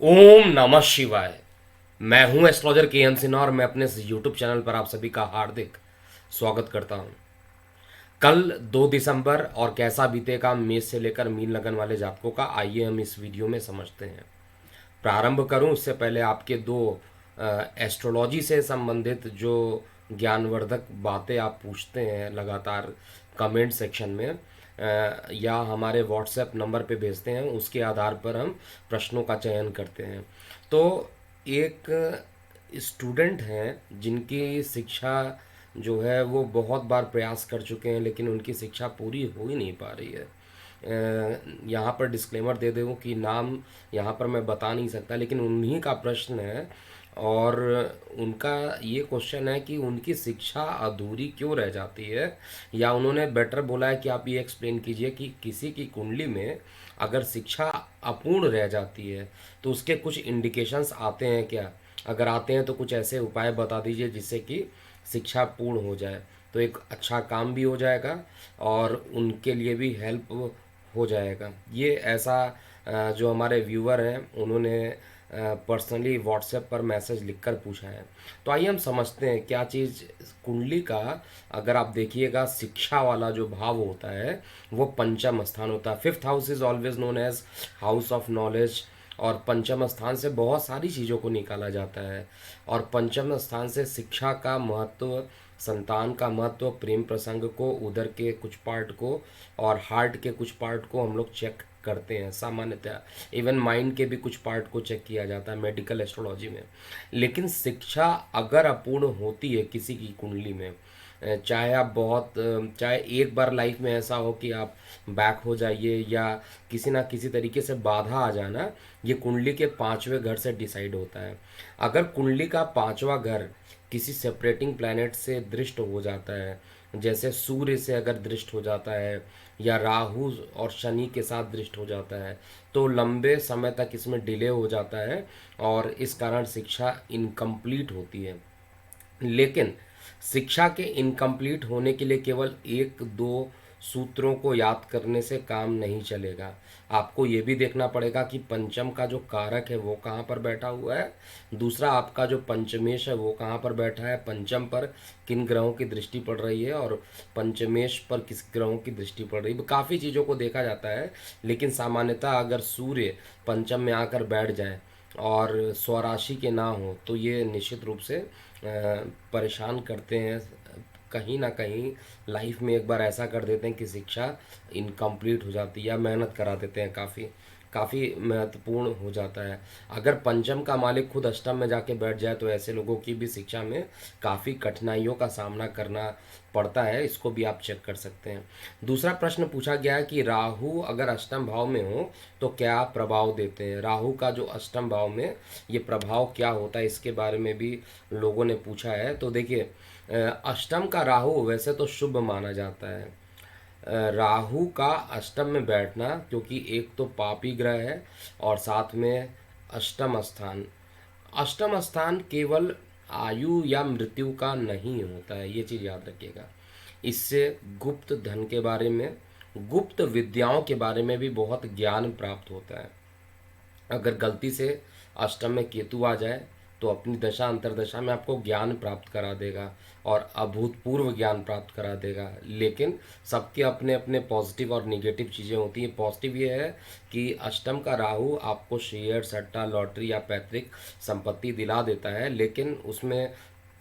ओम नमः शिवाय। मैं हूं एस्ट्रोलॉजर के एम सिन्हा और मैं अपने इस यूट्यूब चैनल पर आप सभी का हार्दिक स्वागत करता हूं। कल 2 दिसंबर और कैसा बीतेगा मेष से लेकर मीन लगन वाले जातकों का, आइए हम इस वीडियो में समझते हैं। प्रारंभ करूं उससे पहले आपके दो एस्ट्रोलॉजी से संबंधित जो ज्ञानवर्धक बातें आप पूछते हैं लगातार कमेंट सेक्शन में या हमारे व्हाट्सएप नंबर पे भेजते हैं, उसके आधार पर हम प्रश्नों का चयन करते हैं। तो एक स्टूडेंट हैं जिनकी शिक्षा जो है वो बहुत बार प्रयास कर चुके हैं, लेकिन उनकी शिक्षा पूरी हो ही नहीं पा रही है। यहाँ पर डिस्क्लेमर दे दूँ कि नाम यहाँ पर मैं बता नहीं सकता, लेकिन उन्हीं का प्रश्न है। और उनका ये क्वेश्चन है कि उनकी शिक्षा अधूरी क्यों रह जाती है, या उन्होंने बेटर बोला है कि आप ये एक्सप्लेन कीजिए कि किसी की कुंडली में अगर शिक्षा अपूर्ण रह जाती है तो उसके कुछ इंडिकेशंस आते हैं क्या। अगर आते हैं तो कुछ ऐसे उपाय बता दीजिए जिससे कि शिक्षा पूर्ण हो जाए, तो एक अच्छा काम भी हो जाएगा और उनके लिए भी हेल्प हो जाएगा। ये ऐसा जो हमारे व्यूअर हैं उन्होंने पर्सनली व्हाट्सएप पर मैसेज लिखकर पूछा है। तो आइए हम समझते हैं क्या चीज़। कुंडली का अगर आप देखिएगा, शिक्षा वाला जो भाव होता है वो पंचम स्थान होता है। Fifth house is always known as house of knowledge, और पंचम स्थान से बहुत सारी चीज़ों को निकाला जाता है। और पंचम स्थान से शिक्षा का महत्व, संतान का महत्व, प्रेम प्रसंग को, उधर के कुछ पार्ट को और हार्ट के कुछ पार्ट को हम लोग चेक करते हैं सामान्यतः। इवन माइंड के भी कुछ पार्ट को चेक किया जाता है मेडिकल एस्ट्रोलॉजी में। लेकिन शिक्षा अगर अपूर्ण होती है किसी की कुंडली में, चाहे आप बहुत चाहे एक बार लाइफ में ऐसा हो कि आप बैक हो जाइए या किसी ना किसी तरीके से बाधा आ जाना, ये कुंडली के पांचवें घर से डिसाइड होता है। अगर कुंडली का पांचवा घर किसी सेपरेटिंग प्लैनेट से दृष्ट हो जाता है, जैसे सूर्य से अगर दृष्ट हो जाता है या राहु और शनि के साथ दृष्ट हो जाता है, तो लंबे समय तक इसमें डिले हो जाता है और इस कारण शिक्षा इनकम्प्लीट होती है। लेकिन शिक्षा के इनकम्प्लीट होने के लिए केवल एक दो सूत्रों को याद करने से काम नहीं चलेगा। आपको ये भी देखना पड़ेगा कि पंचम का जो कारक है वो कहाँ पर बैठा हुआ है, दूसरा आपका जो पंचमेश है वो कहाँ पर बैठा है, पंचम पर किन ग्रहों की दृष्टि पड़ रही है और पंचमेश पर किस ग्रहों की दृष्टि पड़ रही है। काफ़ी चीज़ों को देखा जाता है। लेकिन सामान्यतः अगर सूर्य पंचम में आकर बैठ जाए और स्वराशि के ना हो तो ये निश्चित रूप से परेशान करते हैं। कहीं ना कहीं लाइफ में एक बार ऐसा कर देते हैं कि शिक्षा इनकम्प्लीट हो जाती है या मेहनत करा देते हैं, काफ़ी काफ़ी महत्वपूर्ण हो जाता है। अगर पंचम का मालिक खुद अष्टम में जाके बैठ जाए तो ऐसे लोगों की भी शिक्षा में काफ़ी कठिनाइयों का सामना करना पड़ता है। इसको भी आप चेक कर सकते हैं। दूसरा प्रश्न पूछा गया है कि राहु अगर अष्टम भाव में हो तो क्या प्रभाव देते हैं। राहु का जो अष्टम भाव में ये प्रभाव क्या होता है, इसके बारे में भी लोगों ने पूछा है। तो देखिए, अष्टम का राहु वैसे तो शुभ माना जाता है। राहु का अष्टम में बैठना, क्योंकि एक तो पापी ग्रह है और साथ में अष्टम स्थान, अष्टम स्थान केवल आयु या मृत्यु का नहीं होता है, ये चीज़ याद रखिएगा। इससे गुप्त धन के बारे में, गुप्त विद्याओं के बारे में भी बहुत ज्ञान प्राप्त होता है। अगर गलती से अष्टम में केतु आ जाए तो अपनी दशा अंतरदशा में आपको ज्ञान प्राप्त करा देगा और अभूतपूर्व ज्ञान प्राप्त करा देगा। लेकिन सबके अपने अपने पॉजिटिव और निगेटिव चीज़ें होती हैं। पॉजिटिव ये है कि अष्टम का राहु आपको शेयर, सट्टा, लॉटरी या पैतृक संपत्ति दिला देता है, लेकिन उसमें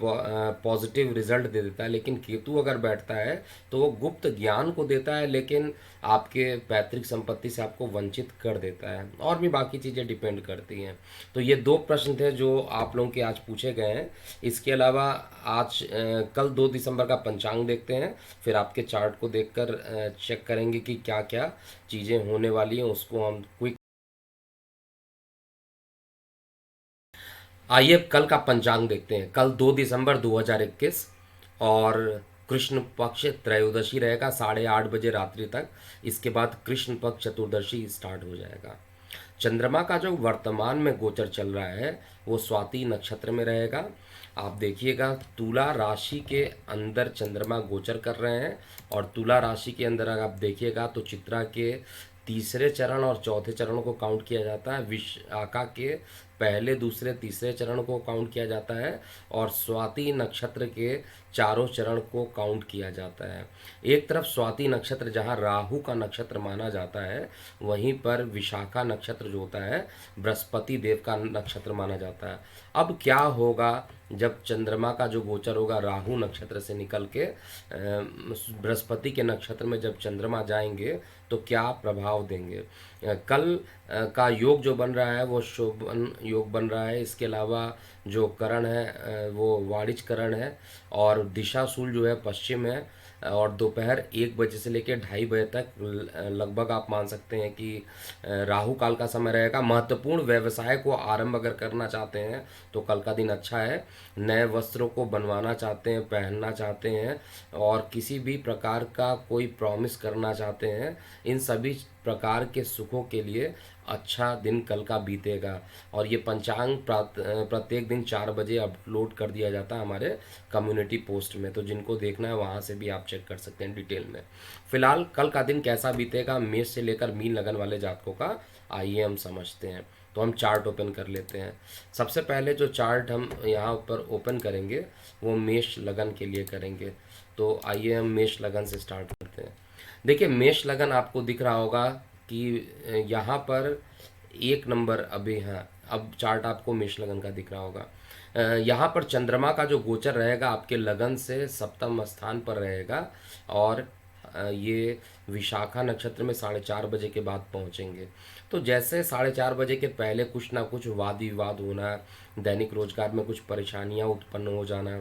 पॉजिटिव रिजल्ट दे देता है। लेकिन केतु अगर बैठता है तो वो गुप्त ज्ञान को देता है, लेकिन आपके पैतृक संपत्ति से आपको वंचित कर देता है, और भी बाकी चीज़ें डिपेंड करती हैं। तो ये दो प्रश्न थे जो आप लोगों के आज पूछे गए हैं। इसके अलावा आज कल 2 दिसंबर का पंचांग देखते हैं, फिर आपके चार्ट को देखकर चेक करेंगे कि क्या क्या चीज़ें होने वाली हैं, उसको हम क्विक। आइए कल का पंचांग देखते हैं। कल 2 दिसंबर 2021 और कृष्ण पक्ष त्रयोदशी रहेगा 8:30 बजे रात्रि तक। इसके बाद कृष्ण पक्ष चतुर्दशी स्टार्ट हो जाएगा। चंद्रमा का जो वर्तमान में गोचर चल रहा है वो स्वाति नक्षत्र में रहेगा। आप देखिएगा, तुला राशि के अंदर चंद्रमा गोचर कर रहे हैं और तुला राशि के अंदर अगर आप देखिएगा तो चित्रा के तीसरे चरण और चौथे चरण को काउंट किया जाता है, विशाखा के पहले दूसरे तीसरे चरण को काउंट किया जाता है, और स्वाति नक्षत्र के चारों चरण को काउंट किया जाता है। एक तरफ स्वाति नक्षत्र जहाँ राहु का नक्षत्र माना जाता है, वहीं पर विशाखा नक्षत्र जो होता है बृहस्पति देव का नक्षत्र माना जाता है। अब क्या होगा जब चंद्रमा का जो गोचर होगा राहु नक्षत्र से निकल के बृहस्पति के नक्षत्र में जब चंद्रमा जाएंगे तो क्या प्रभाव देंगे। कल का योग जो बन रहा है वो शोभन योग बन रहा है। इसके अलावा जो करण है वो वाणिज्य करण है, और दिशाशूल जो है पश्चिम है, और दोपहर 1 बजे से लेकर 2:30 बजे तक लगभग आप मान सकते हैं कि राहु काल का समय रहेगा। महत्वपूर्ण व्यवसाय को आरंभ अगर करना चाहते हैं तो कल का दिन अच्छा है। नए वस्त्रों को बनवाना चाहते हैं, पहनना चाहते हैं, और किसी भी प्रकार का कोई प्रॉमिस करना चाहते हैं, इन सभी प्रकार के सुखों के लिए अच्छा दिन कल का बीतेगा। और ये पंचांग प्रत्येक दिन 4 बजे अपलोड कर दिया जाता है हमारे कम्युनिटी पोस्ट में, तो जिनको देखना है वहाँ से भी आप चेक कर सकते हैं डिटेल में। फिलहाल कल का दिन कैसा बीतेगा मेष से लेकर मीन लगन वाले जातकों का, आइए हम समझते हैं। तो हम चार्ट ओपन कर लेते हैं। सबसे पहले जो चार्ट हम यहाँ पर ओपन करेंगे वो मेष लगन के लिए करेंगे। तो आइए हम मेष लगन से स्टार्ट करते हैं। देखिए मेष लगन आपको दिख रहा होगा कि यहाँ पर 1 नंबर अभी है। अब चार्ट आपको मेष लगन का दिख रहा होगा। यहाँ पर चंद्रमा का जो गोचर रहेगा आपके लगन से सप्तम स्थान पर रहेगा, और ये विशाखा नक्षत्र में 4:30 बजे के बाद पहुँचेंगे। तो जैसे 4:30 बजे के पहले कुछ ना कुछ वाद विवाद होना, दैनिक रोजगार में कुछ परेशानियाँ उत्पन्न हो जाना,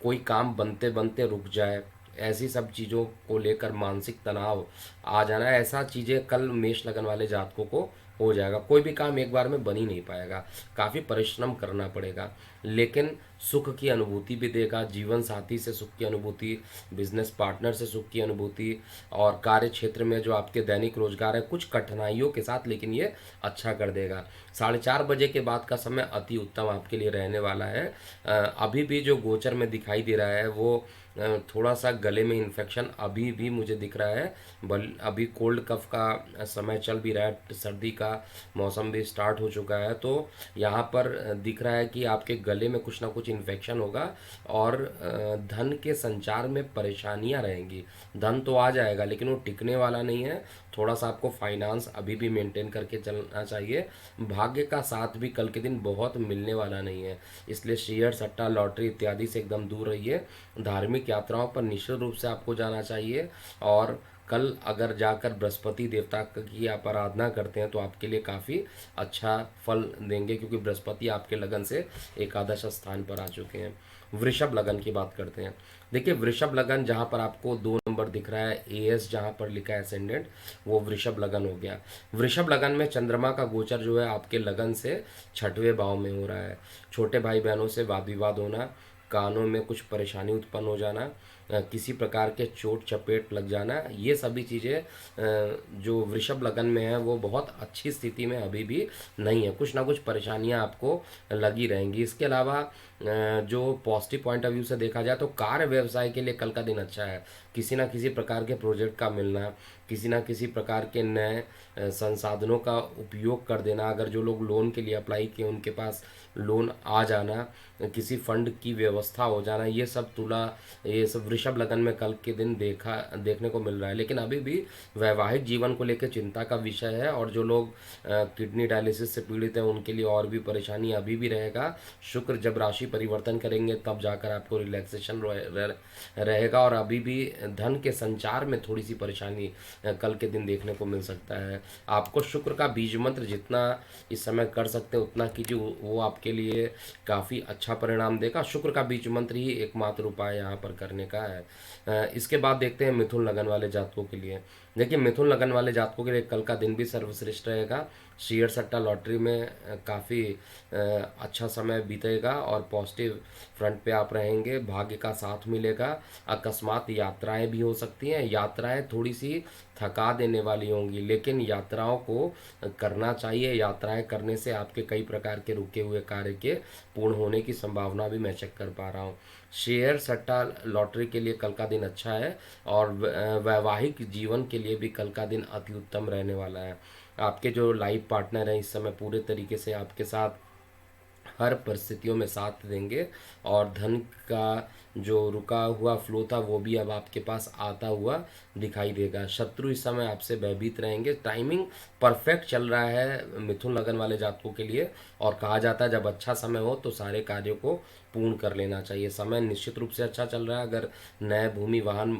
कोई काम बनते बनते रुक जाए, ऐसी सब चीज़ों को लेकर मानसिक तनाव आ जाना, ऐसा चीज़ें कल मेष लगन वाले जातकों को हो जाएगा। कोई भी काम एक बार में बन ही नहीं पाएगा, काफ़ी परिश्रम करना पड़ेगा, लेकिन सुख की अनुभूति भी देगा। जीवन साथी से सुख की अनुभूति, बिजनेस पार्टनर से सुख की अनुभूति, और कार्य क्षेत्र में जो आपके दैनिक रोजगार है कुछ कठिनाइयों के साथ, लेकिन ये अच्छा कर देगा। 4:30 बजे के बाद का समय अति उत्तम आपके लिए रहने वाला है। अभी भी जो गोचर में दिखाई दे रहा है वो थोड़ा सा गले में इन्फेक्शन अभी भी मुझे दिख रहा है। अभी कोल्ड कफ का समय चल भी रहा है, सर्दी का मौसम भी स्टार्ट हो चुका है, तो यहाँ पर दिख रहा है कि आपके गले में कुछ ना कुछ इन्फेक्शन होगा, और धन के संचार में परेशानियाँ रहेंगी। धन तो आ जाएगा लेकिन वो टिकने वाला नहीं है। थोड़ा सा आपको फाइनेंस अभी भी मेंटेन करके चलना चाहिए। भाग्य का साथ भी कल के दिन बहुत मिलने वाला नहीं है, इसलिए शेयर सट्टा लॉटरी इत्यादि से एकदम दूर रहिए। धार्मिक यात्राओं पर निश्चित रूप से आपको जाना चाहिए, और कल अगर जाकर बृहस्पति देवता की आप आराधना करते हैं तो आपके लिए काफ़ी अच्छा फल देंगे, क्योंकि बृहस्पति आपके लगन से एकादश स्थान पर आ चुके हैं। वृषभ लगन की बात करते हैं। देखिए वृषभ लगन जहाँ पर आपको 2 नंबर दिख रहा है, एएस जहाँ पर लिखा है असेंडेंट, वो वृषभ लगन हो गया। वृषभ लगन में चंद्रमा का गोचर जो है आपके लगन से 6वें भाव में हो रहा है। छोटे भाई बहनों से वाद विवाद होना, कानों में कुछ परेशानी उत्पन्न हो जाना, किसी प्रकार के चोट चपेट लग जाना, ये सभी चीज़ें जो वृषभ लगन में है वो बहुत अच्छी स्थिति में अभी भी नहीं है। कुछ ना कुछ परेशानियां आपको लगी रहेंगी। इसके अलावा जो पॉजिटिव पॉइंट ऑफ व्यू से देखा जाए तो कार्य व्यवसाय के लिए कल का दिन अच्छा है। किसी ना किसी प्रकार के प्रोजेक्ट का मिलना, किसी ना किसी प्रकार के नए संसाधनों का उपयोग कर देना, अगर जो लोग लोन के लिए अप्लाई किए उनके पास लोन आ जाना, किसी फंड की व्यवस्था हो जाना, ये सब वृषभ लगन में कल के दिन देखने को मिल रहा है। लेकिन अभी भी वैवाहिक जीवन को लेकर चिंता का विषय है, और जो लोग किडनी डायलिसिस से पीड़ित हैं उनके लिए और भी परेशानी अभी भी रहेगा। शुक्र जब राशि परिवर्तन करेंगे तब जाकर आपको रिलैक्सेशन रहेगा, और अभी भी धन के संचार में थोड़ी सी परेशानी कल के दिन देखने को मिल सकता है। आपको शुक्र का बीज मंत्र जितना इस समय कर सकते हैं उतना कीजिए, वो आपके लिए काफ़ी अच्छा परिणाम देगा। शुक्र का बीज मंत्र ही एकमात्र उपाय यहाँ पर करने का है। इसके बाद देखते हैं मिथुन लगन वाले जातकों के लिए। देखिए मिथुन लगन वाले जातकों के लिए कल का दिन भी सर्वश्रेष्ठ रहेगा। शेयर सट्टा लॉटरी में काफ़ी अच्छा समय बीतेगा, और पॉजिटिव फ्रंट पे आप रहेंगे। भाग्य का साथ मिलेगा। अकस्मात यात्राएं भी हो सकती हैं। यात्राएं थोड़ी सी थका देने वाली होंगी, लेकिन यात्राओं को करना चाहिए। यात्राएं करने से आपके कई प्रकार के रुके हुए कार्य के पूर्ण होने की संभावना भी मैं चेक कर पा रहा हूँ। शेयर सट्टा लॉटरी के लिए कल का दिन अच्छा है, और वैवाहिक जीवन के लिए भी कल का दिन अति उत्तम रहने वाला है। आपके जो लाइफ पार्टनर हैं इस समय पूरे तरीके से आपके साथ हर परिस्थितियों में साथ देंगे, और धन का जो रुका हुआ फ्लो था वो भी अब आपके पास आता हुआ दिखाई देगा। शत्रु इस समय आपसे भयभीत रहेंगे। टाइमिंग परफेक्ट चल रहा है मिथुन लगन वाले जातकों के लिए, और कहा जाता है जब अच्छा समय हो तो सारे कार्यों को पूर्ण कर लेना चाहिए। समय निश्चित रूप से अच्छा चल रहा है। अगर नए भूमि वाहन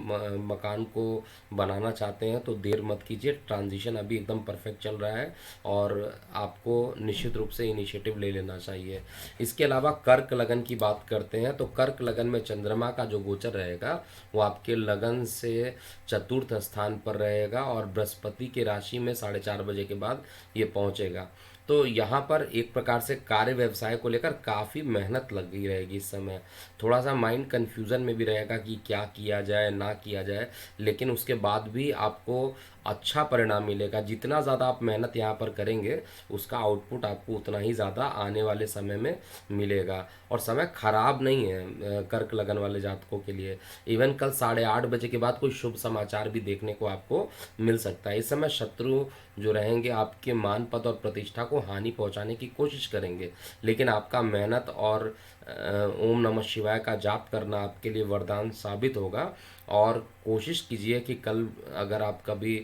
मकान को बनाना चाहते हैं तो देर मत कीजिए, ट्रांजिशन अभी एकदम परफेक्ट चल रहा है और आपको निश्चित रूप से इनिशिएटिव ले लेना चाहिए। इसके अलावा कर्क लगन की बात करते हैं तो कर्क लगन में चंद्रमा का जो गोचर रहेगा वो आपके लगन से चतुर्थ स्थान पर रहेगा, और बृहस्पति की राशि में 4:30 के बाद ये पहुंचेगा। तो यहाँ पर एक प्रकार से कार्य व्यवसाय को लेकर काफ़ी मेहनत लगी रहेगी इस समय। थोड़ा सा माइंड कन्फ्यूज़न में भी रहेगा कि क्या किया जाए ना किया जाए, लेकिन उसके बाद भी आपको अच्छा परिणाम मिलेगा। जितना ज़्यादा आप मेहनत यहाँ पर करेंगे उसका आउटपुट आपको उतना ही ज़्यादा आने वाले समय में मिलेगा। और समय खराब नहीं है कर्क लगन वाले जातकों के लिए। इवन कल 8:30 के बाद कोई शुभ समाचार भी देखने को आपको मिल सकता है। इस समय शत्रु जो रहेंगे आपके मान पद और प्रतिष्ठा को हानि पहुंचाने की कोशिश करेंगे, लेकिन आपका मेहनत और ओम नमः शिवाय का जाप करना आपके लिए वरदान साबित होगा। और कोशिश कीजिए कि कल अगर आप कभी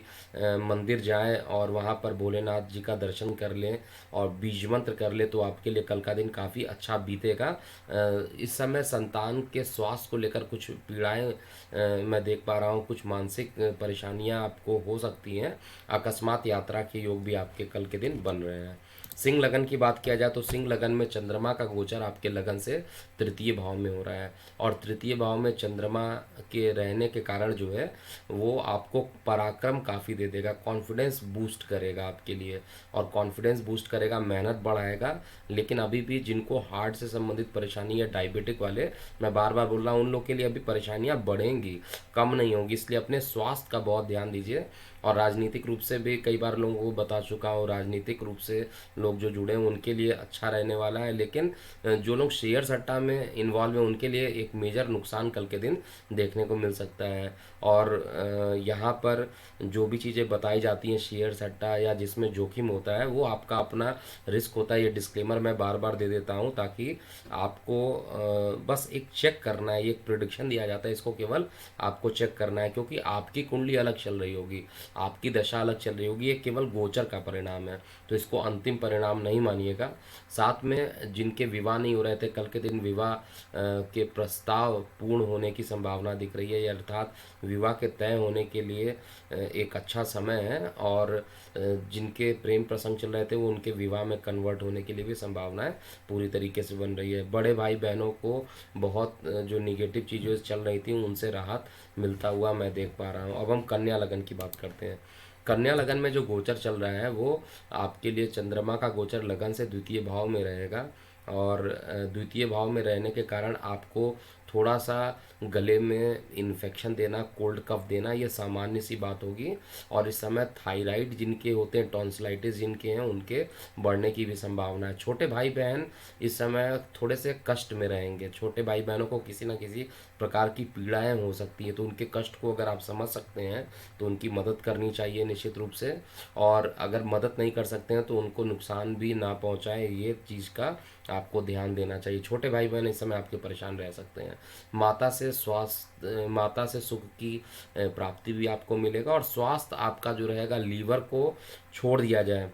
मंदिर जाएं और वहां पर भोलेनाथ जी का दर्शन कर लें और बीज मंत्र कर लें तो आपके लिए कल का दिन काफ़ी अच्छा बीतेगा। इस समय संतान के स्वास्थ्य को लेकर कुछ पीड़ाएं मैं देख पा रहा हूं, कुछ मानसिक परेशानियां आपको हो सकती हैं। अकस्मात यात्रा के योग भी आपके कल के दिन बन रहे हैं। सिंह लगन की बात किया जाए तो सिंह लगन में चंद्रमा का गोचर आपके लगन से तृतीय भाव में हो रहा है, और तृतीय भाव में चंद्रमा के रहने के कारण जो है वो आपको पराक्रम काफ़ी दे देगा, कॉन्फिडेंस बूस्ट करेगा आपके लिए, और कॉन्फिडेंस बूस्ट करेगा, मेहनत बढ़ाएगा। लेकिन अभी भी जिनको हार्ट से संबंधित परेशानी है, डायबिटिक वाले, मैं बार बार बोल रहा हूँ, उन लोग के लिए अभी परेशानियाँ बढ़ेंगी, कम नहीं होंगी। इसलिए अपने स्वास्थ्य का बहुत ध्यान दीजिए। और राजनीतिक रूप से भी कई बार लोगों को बता चुका हूँ, राजनीतिक रूप से लोग जो जुड़े हैं उनके लिए अच्छा रहने वाला है, लेकिन जो लोग शेयर सट्टा में इन्वॉल्व हैं उनके लिए एक मेजर नुकसान कल के दिन देखने को मिल सकता है। और यहाँ पर जो भी चीज़ें बताई जाती हैं शेयर सट्टा या जिसमें जोखिम होता है वो आपका अपना रिस्क होता है। ये डिस्क्लेमर मैं बार बार दे देता हूँ ताकि आपको बस एक चेक करना है। ये एक प्रिडिक्शन दिया जाता है, इसको केवल आपको चेक करना है, क्योंकि आपकी कुंडली अलग चल रही होगी, आपकी दशा अलग चल रही होगी। ये केवल गोचर का परिणाम है, तो इसको अंतिम परिणाम नहीं मानिएगा। साथ में जिनके विवाह नहीं हो रहे थे कल के दिन विवाह के प्रस्ताव पूर्ण होने की संभावना दिख रही है, अर्थात विवाह के तय होने के लिए एक अच्छा समय है। और जिनके प्रेम प्रसंग चल रहे थे वो उनके विवाह में कन्वर्ट होने के लिए भी संभावनाएं पूरी तरीके से बन रही है। बड़े भाई बहनों को बहुत जो निगेटिव चीज़ें चल रही थी उनसे राहत मिलता हुआ मैं देख पा रहा हूँ। अब हम कन्या लगन की बात करते हैं। कन्या लगन में जो गोचर चल रहा है वो आपके लिए चंद्रमा का गोचर लगन से द्वितीय भाव में रहेगा, और द्वितीय भाव में रहने के कारण आपको थोड़ा सा गले में इन्फेक्शन देना, कोल्ड कफ देना, ये सामान्य सी बात होगी। और इस समय थायराइड जिनके होते हैं, टॉन्सिलाइटिस जिनके हैं, उनके बढ़ने की भी संभावना है। छोटे भाई बहन इस समय थोड़े से कष्ट में रहेंगे। छोटे भाई बहनों को किसी न किसी प्रकार की पीड़ाएं हो सकती है, तो उनके कष्ट को अगर आप समझ सकते हैं तो उनकी मदद करनी चाहिए निश्चित रूप से। और अगर मदद नहीं कर सकते हैं तो उनको नुकसान भी ना पहुंचाए, ये चीज़ का आपको ध्यान देना चाहिए। छोटे भाई बहन इस समय आपके परेशान रह सकते हैं। माता से स्वास्थ्य, माता से सुख की प्राप्ति भी आपको मिलेगा, और स्वास्थ्य आपका जो रहेगा, लीवर को छोड़ दिया जाए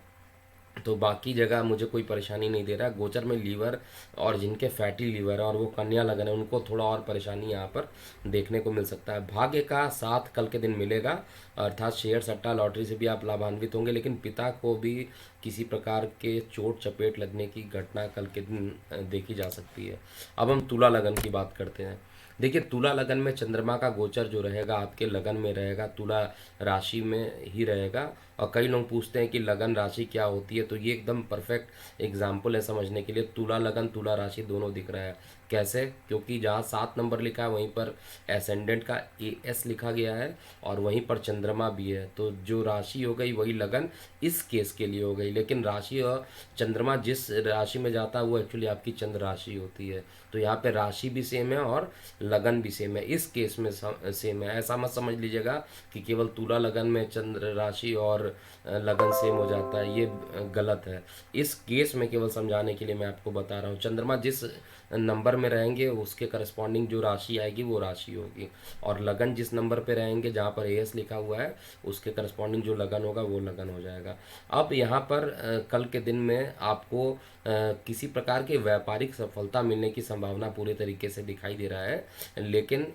तो बाकी जगह मुझे कोई परेशानी नहीं दे रहा है। गोचर में लीवर और जिनके फैटी लीवर है और वो कन्या लगन है उनको थोड़ा और परेशानी यहाँ पर देखने को मिल सकता है। भाग्य का साथ कल के दिन मिलेगा, अर्थात शेयर सट्टा लॉटरी से भी आप लाभान्वित होंगे, लेकिन पिता को भी किसी प्रकार के चोट चपेट लगने की घटना कल के दिन देखी जा सकती है। अब हम तुला लगन की बात करते हैं। देखिए, तुला लगन में चंद्रमा का गोचर जो रहेगा आपके लगन में रहेगा, तुला राशि में ही रहेगा। और कई लोग पूछते हैं कि लगन राशि क्या होती है, तो ये एकदम परफेक्ट एग्जाम्पल है समझने के लिए। तुला लगन तुला राशि दोनों दिख रहा है। कैसे? क्योंकि जहाँ 7 नंबर लिखा है वहीं पर एसेंडेंट का एस लिखा गया है और वहीं पर चंद्रमा भी है, तो जो राशि हो गई वही लगन इस केस के लिए हो गई। लेकिन राशि और चंद्रमा जिस राशि में जाता है वो एक्चुअली आपकी चंद्र राशि होती है, तो यहाँ पे राशि भी सेम है और लगन भी सेम है। इस केस में सेम है, ऐसा मत समझ लीजिएगा कि केवल तुला लगन में चंद्र राशि और लगन सेम हो जाता है, ये गलत है। इस केस में केवल समझाने के लिए मैं आपको बता रहा हूँ, चंद्रमा जिस नंबर में रहेंगे उसके करस्पॉन्डिंग जो राशि आएगी वो राशि होगी, और लगन जिस नंबर पे रहेंगे जहाँ पर एस लिखा हुआ है उसके करस्पॉन्डिंग जो लगन होगा वो लगन हो जाएगा। अब यहाँ पर कल के दिन में आपको किसी प्रकार की व्यापारिक सफलता मिलने की संभावना पूरे तरीके से दिखाई दे रहा है, लेकिन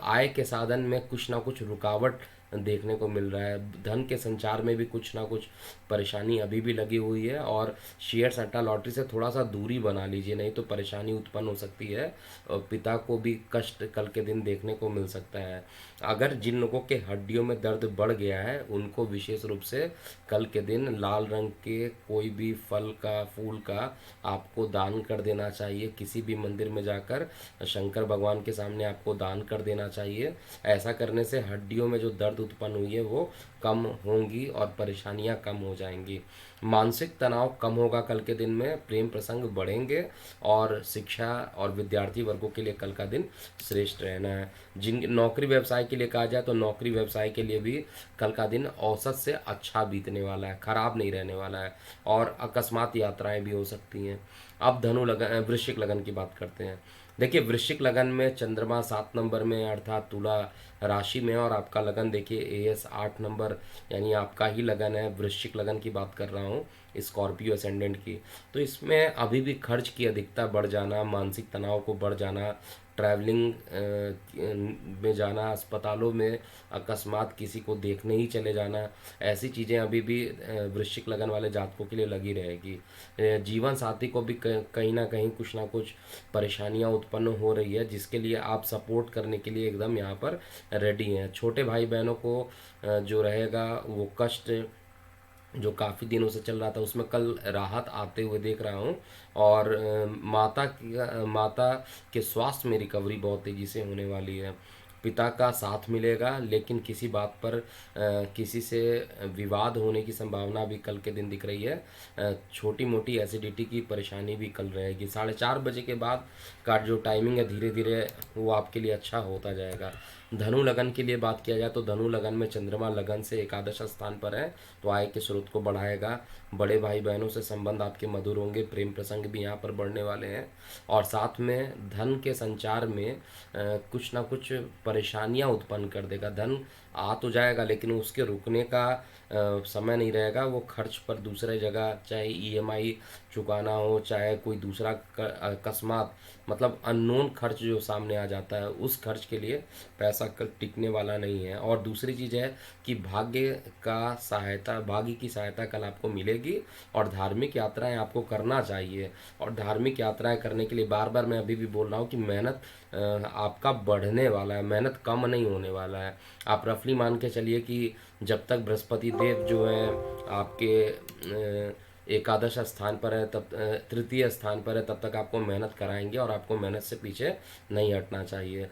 आय के साधन में कुछ ना कुछ रुकावट देखने को मिल रहा है। धन के संचार में भी कुछ ना कुछ परेशानी अभी भी लगी हुई है, और शेयर सट्टा लॉटरी से थोड़ा सा दूरी बना लीजिए, नहीं तो परेशानी उत्पन्न हो सकती है और पिता को भी कष्ट कल के दिन देखने को मिल सकता है। अगर जिन लोगों के हड्डियों में दर्द बढ़ गया है उनको विशेष रूप से कल के दिन लाल रंग के कोई भी फल का फूल का आपको दान कर देना चाहिए। किसी भी मंदिर में जाकर शंकर भगवान के सामने आपको दान कर देना चाहिए। ऐसा करने से हड्डियों में जो दर्द उत्पन्न हुई है वो कम होंगी और परेशानियां कम हो जाएंगी। मानसिक तनाव कम होगा कल के दिन में, प्रेम प्रसंग बढ़ेंगे, और शिक्षा और विद्यार्थी वर्गों के लिए कल का दिन श्रेष्ठ रहना है। जिन नौकरी व्यवसाय के लिए कहा जाए तो नौकरी व्यवसाय के लिए भी कल का दिन औसत से अच्छा बीतने वाला है, खराब नहीं रहने वाला है, और अकस्मात यात्राएं भी हो सकती हैं। अब धनु लगन वृश्चिक लगन की बात करते हैं। देखिए, वृश्चिक लगन में चंद्रमा 7 नंबर में अर्थात तुला राशि में, और आपका लगन देखिए एएस 8 नंबर, यानी आपका ही लगन है। वृश्चिक लगन की बात कर रहा हूँ, स्कॉर्पियो असेंडेंट की। तो इसमें अभी भी खर्च की अधिकता बढ़ जाना, मानसिक तनाव को बढ़ जाना, ट्रैवलिंग में जाना, अस्पतालों में अकस्मात किसी को देखने ही चले जाना, ऐसी चीज़ें अभी भी वृश्चिक लगन वाले जातकों के लिए लगी रहेगी। जीवन साथी को भी कहीं ना कहीं कुछ ना कुछ परेशानियां उत्पन्न हो रही है, जिसके लिए आप सपोर्ट करने के लिए एकदम यहाँ पर रेडी हैं। छोटे भाई बहनों को जो रहेगा वो कष्ट जो काफ़ी दिनों से चल रहा था उसमें कल राहत आते हुए देख रहा हूँ, और माता के स्वास्थ्य में रिकवरी बहुत तेज़ी से होने वाली है। पिता का साथ मिलेगा, लेकिन किसी बात पर किसी से विवाद होने की संभावना भी कल के दिन दिख रही है। छोटी मोटी एसिडिटी की परेशानी भी कल रहेगी। 4:30 बजे के बाद का जो टाइमिंग है धीरे धीरे वो आपके लिए अच्छा होता जाएगा। धनु लगन के लिए बात किया जाए तो धनु लगन में चंद्रमा लगन से एकादश स्थान पर है, तो आय के स्रोत को बढ़ाएगा। बड़े भाई बहनों से संबंध आपके मधुर होंगे, प्रेम प्रसंग भी यहाँ पर बढ़ने वाले हैं, और साथ में धन के संचार में कुछ ना कुछ परेशानियाँ उत्पन्न कर देगा। धन आ तो जाएगा लेकिन उसके रुकने का समय नहीं रहेगा। वो खर्च पर दूसरे जगह, चाहे ईएमआई चुकाना हो, चाहे कोई दूसरा अकस्मात मतलब अननोन खर्च जो सामने आ जाता है, उस खर्च के लिए पैसा टिकने वाला नहीं है। और दूसरी चीज़ है कि भाग्य की सहायता कल आपको मिलेगी, और धार्मिक यात्राएं आपको करना चाहिए। और धार्मिक यात्राएं करने के लिए बार बार मैं अभी भी बोल रहा हूँ कि मेहनत आपका बढ़ने वाला है, मेहनत कम नहीं होने वाला है। आप रफली मान के चलिए कि जब तक बृहस्पति देव जो है आपके एकादश स्थान पर है, तब तृतीय स्थान पर है, तब तक आपको मेहनत कराएंगे, और आपको मेहनत से पीछे नहीं हटना चाहिए।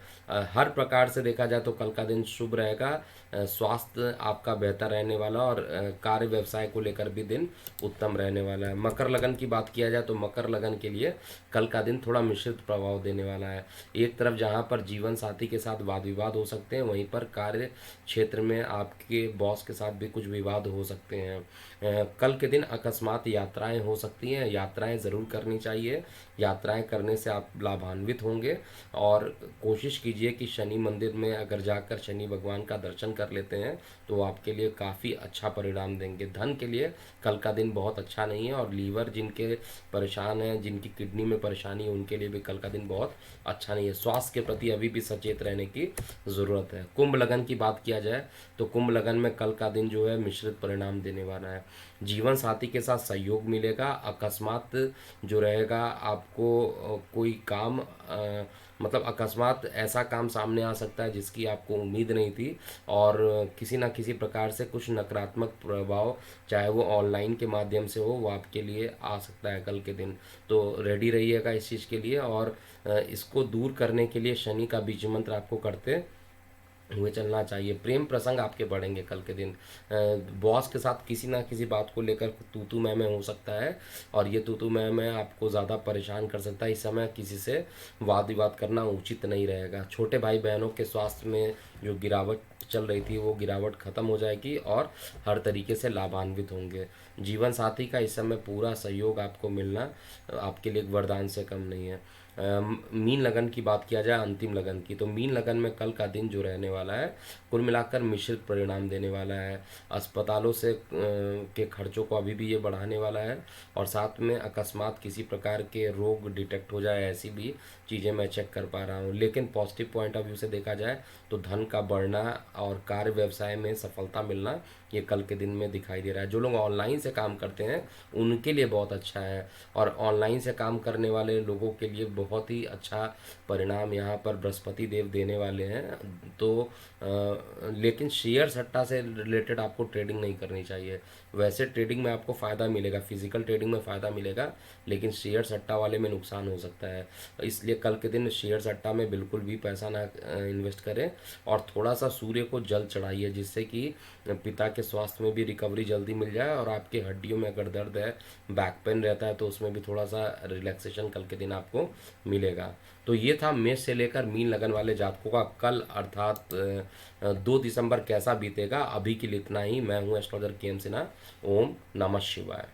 हर प्रकार से देखा जाए तो कल का दिन शुभ रहेगा। स्वास्थ्य आपका बेहतर रहने वाला, और कार्य व्यवसाय को लेकर भी दिन उत्तम रहने वाला है। मकर लगन की बात किया जाए तो मकर लगन के लिए कल का दिन थोड़ा मिश्रित प्रभाव देने वाला है। एक तरफ जहां पर जीवन साथी के साथ वाद विवाद हो सकते हैं, वहीं पर कार्य क्षेत्र में आपके बॉस के साथ भी कुछ विवाद हो सकते हैं। कल के दिन अकस्मात यात्राएं हो सकती हैं, यात्राएं ज़रूर करनी चाहिए। यात्राएं करने से आप लाभान्वित होंगे, और कोशिश कीजिए कि शनि मंदिर में अगर जाकर शनि भगवान का दर्शन कर लेते हैं तो आपके लिए काफ़ी अच्छा परिणाम देंगे। धन के लिए कल का दिन बहुत अच्छा नहीं है, और लीवर जिनके परेशान हैं, जिनकी किडनी में परेशानी है, उनके लिए भी कल का दिन बहुत अच्छा नहीं है। स्वास्थ्य के प्रति अभी भी सचेत रहने की ज़रूरत है। कुंभ लगन की बात किया जाए तो कुंभ लगन में कल का दिन जो है मिश्रित परिणाम देने वाला है। जीवन साथी के साथ सहयोग मिलेगा। अकस्मात जो रहेगा आपको कोई काम मतलब अकस्मात ऐसा काम सामने आ सकता है जिसकी आपको उम्मीद नहीं थी, और किसी ना किसी प्रकार से कुछ नकारात्मक प्रभाव, चाहे वो ऑनलाइन के माध्यम से हो, वो आपके लिए आ सकता है कल के दिन। तो रेडी रहिएगा इस चीज़ के लिए, और इसको दूर करने के लिए शनि का बीज मंत्र आपको करते हुए चलना चाहिए। प्रेम प्रसंग आपके बढ़ेंगे कल के दिन। बॉस के साथ किसी ना किसी बात को लेकर तू मैं हो सकता है, और ये तू मैं आपको ज़्यादा परेशान कर सकता है। इस समय किसी से वाद विवाद करना उचित नहीं रहेगा। छोटे भाई बहनों के स्वास्थ्य में जो गिरावट चल रही थी, वो गिरावट खत्म हो जाएगी और हर तरीके से लाभान्वित होंगे। जीवन साथी का इस समय पूरा सहयोग आपको मिलना आपके लिए एक वरदान से कम नहीं है। मीन लगन की बात किया जाए, अंतिम लगन की, तो मीन लगन में कल का दिन जो रहने वाला है, कुल मिलाकर मिश्रित परिणाम देने वाला है। अस्पतालों से के खर्चों को अभी भी ये बढ़ाने वाला है, और साथ में अकस्मात किसी प्रकार के रोग डिटेक्ट हो जाए, ऐसी भी चीज़ें मैं चेक कर पा रहा हूँ। लेकिन पॉजिटिव पॉइंट ऑफ व्यू से देखा जाए तो धन का बढ़ना और कार्य व्यवसाय में सफलता मिलना ये कल के दिन में दिखाई दे रहा है। जो लोग ऑनलाइन से काम करते हैं उनके लिए बहुत अच्छा है, और ऑनलाइन से काम करने वाले लोगों के लिए बहुत ही अच्छा परिणाम यहाँ पर बृहस्पति देव देने वाले हैं। तो लेकिन शेयर सट्टा से रिलेटेड आपको ट्रेडिंग नहीं करनी चाहिए। वैसे ट्रेडिंग में आपको फ़ायदा मिलेगा, फिजिकल ट्रेडिंग में फ़ायदा मिलेगा, लेकिन शेयर सट्टा वाले में नुकसान हो सकता है। इसलिए कल के दिन शेयर सट्टा में बिल्कुल भी पैसा ना इन्वेस्ट करें, और थोड़ा सा सूर्य को जल चढ़ाइए, जिससे कि पिता के स्वास्थ्य में भी रिकवरी जल्दी मिल जाए, और आपकी हड्डियों में अगर दर्द है, बैक पेन रहता है, तो उसमें भी थोड़ा सा रिलैक्सेशन कल के दिन आपको मिलेगा। तो ये था मेष से लेकर मीन लगन वाले जातकों का कल अर्थात 2 दिसंबर कैसा बीतेगा। अभी के लिए इतना ही। मैं हूँ एस्ट्रोलॉजर के एम सिन्हा। ओम नमः शिवाय।